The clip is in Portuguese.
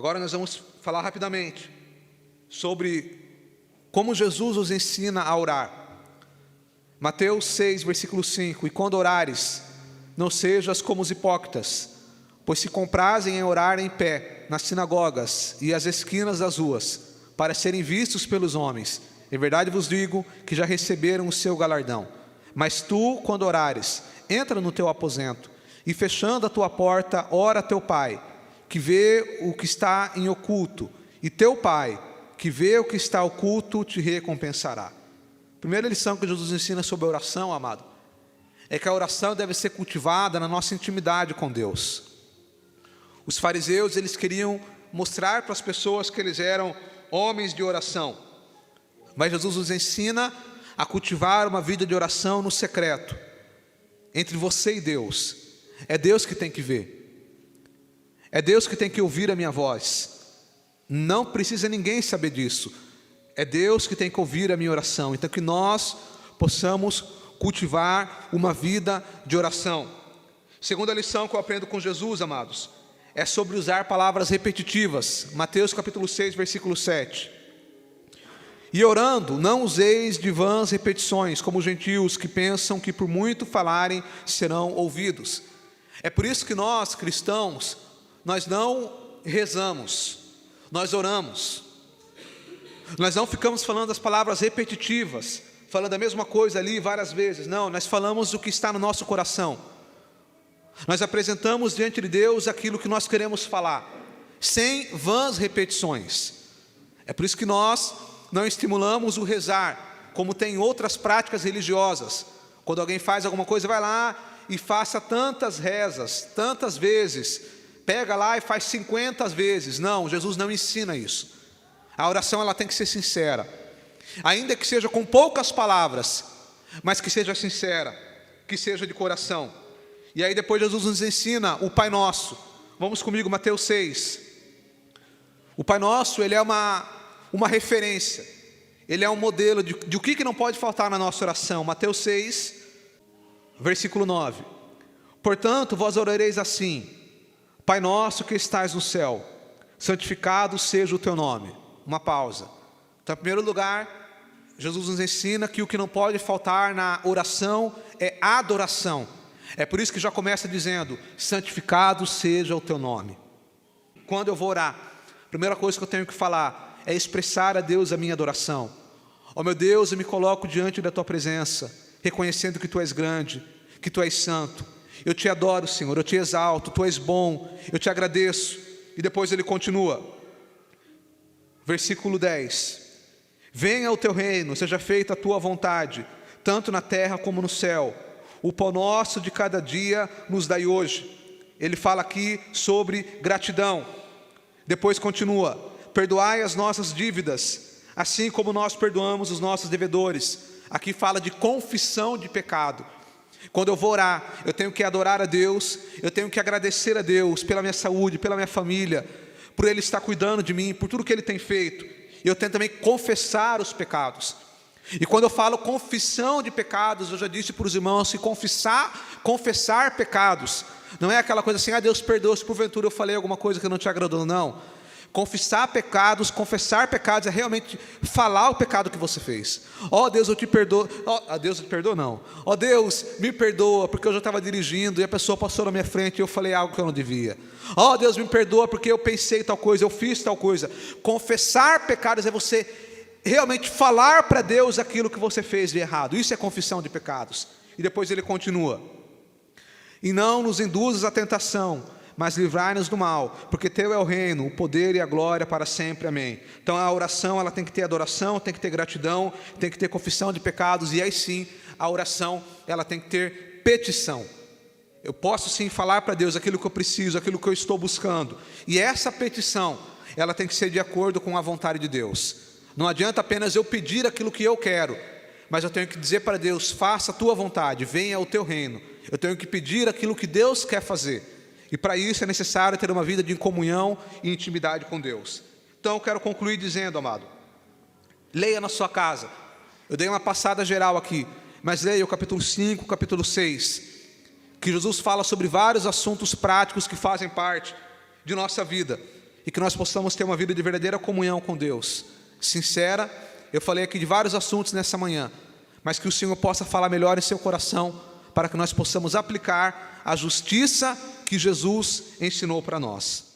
Agora nós vamos falar rapidamente sobre como Jesus nos ensina a orar. Mateus 6, versículo 5: E quando orares, não sejas como os hipócritas, pois se comprazem em orar em pé, nas sinagogas e às esquinas das ruas, para serem vistos pelos homens. Em verdade vos digo que já receberam o seu galardão. Mas tu, quando orares, entra no teu aposento, e fechando a tua porta, ora a teu pai, que vê o que está em oculto, e teu pai, que vê o que está oculto, te recompensará. Primeira lição que Jesus ensina sobre a oração, amado, é que a oração deve ser cultivada na nossa intimidade com Deus. Os fariseus, eles queriam mostrar para as pessoas que eles eram homens de oração, mas Jesus nos ensina a cultivar uma vida de oração no secreto, entre você e Deus. É Deus que tem que ver, é Deus que tem que ouvir a minha voz, não precisa ninguém saber disso. É Deus que tem que ouvir a minha oração. Então que nós possamos cultivar uma vida de oração. Segunda lição que eu aprendo com Jesus, amados, é sobre usar palavras repetitivas. Mateus capítulo 6, versículo 7. E orando, não useis de vãs repetições, como os gentios que pensam que por muito falarem serão ouvidos. É por isso que nós, cristãos, nós não rezamos, nós oramos. Nós não ficamos falando as palavras repetitivas, falando a mesma coisa ali várias vezes. Não, nós falamos o que está no nosso coração. Nós apresentamos diante de Deus aquilo que nós queremos falar, sem vãs repetições. É por isso que nós não estimulamos o rezar, como tem outras práticas religiosas. Quando alguém faz alguma coisa, vai lá e faça tantas rezas, tantas vezes. Pega lá e faz 50 vezes. Não, Jesus não ensina isso. A oração ela tem que ser sincera, ainda que seja com poucas palavras, mas que seja sincera, que seja de coração. E aí depois Jesus nos ensina o Pai Nosso. Vamos comigo, Mateus 6. O Pai Nosso, ele é uma referência, ele é um modelo de o que não pode faltar na nossa oração. Mateus 6, versículo 9. Portanto, vós orareis assim: Pai nosso que estais no céu, santificado seja o teu nome. Uma pausa. Então, em primeiro lugar, Jesus nos ensina que o que não pode faltar na oração é adoração. É por isso que já começa dizendo: santificado seja o teu nome. Quando eu vou orar, a primeira coisa que eu tenho que falar é expressar a Deus a minha adoração. Ó meu Deus, eu me coloco diante da tua presença, reconhecendo que tu és grande, que tu és santo. Eu te adoro, Senhor, eu te exalto, tu és bom, eu te agradeço. E depois ele continua. Versículo 10: Venha o teu reino, seja feita a tua vontade, tanto na terra como no céu. O pão nosso de cada dia nos dai hoje. Ele fala aqui sobre gratidão. Depois continua: perdoai as nossas dívidas, assim como nós perdoamos os nossos devedores. Aqui fala de confissão de pecado. Quando eu vou orar, eu tenho que adorar a Deus, eu tenho que agradecer a Deus pela minha saúde, pela minha família, por Ele estar cuidando de mim, por tudo que Ele tem feito. Eu tenho também que confessar os pecados. E quando eu falo confissão de pecados, eu já disse para os irmãos que confessar pecados não é aquela coisa assim: Deus perdoa se porventura eu falei alguma coisa que não te agradou. Não. Confessar pecados, confessar pecados é realmente falar o pecado que você fez. Ó Deus, eu te perdoo. Deus te perdoa não. Ó Deus, me perdoa porque eu já estava dirigindo e a pessoa passou na minha frente e eu falei algo que eu não devia. Ó Deus, me perdoa porque eu pensei tal coisa, eu fiz tal coisa. Confessar pecados é você realmente falar para Deus aquilo que você fez de errado. Isso é confissão de pecados. E depois ele continua: e não nos induzas à tentação, mas livrai-nos do mal, porque teu é o reino, o poder e a glória para sempre, amém. Então a oração ela tem que ter adoração, tem que ter gratidão, tem que ter confissão de pecados. E aí sim, a oração ela tem que ter petição. Eu posso sim falar para Deus aquilo que eu preciso, aquilo que eu estou buscando. E essa petição, ela tem que ser de acordo com a vontade de Deus. Não adianta apenas eu pedir aquilo que eu quero, mas eu tenho que dizer para Deus: faça a tua vontade, venha o teu reino. Eu tenho que pedir aquilo que Deus quer fazer. E para isso é necessário ter uma vida de comunhão e intimidade com Deus. Então eu quero concluir dizendo, amado, leia na sua casa. Eu dei uma passada geral aqui, mas leia o capítulo 5, capítulo 6, que Jesus fala sobre vários assuntos práticos que fazem parte de nossa vida. e que nós possamos ter uma vida de verdadeira comunhão com Deus, sincera. Eu falei aqui de vários assuntos nessa manhã, mas que o Senhor possa falar melhor em seu coração, para que nós possamos aplicar a justiça que Jesus ensinou para nós.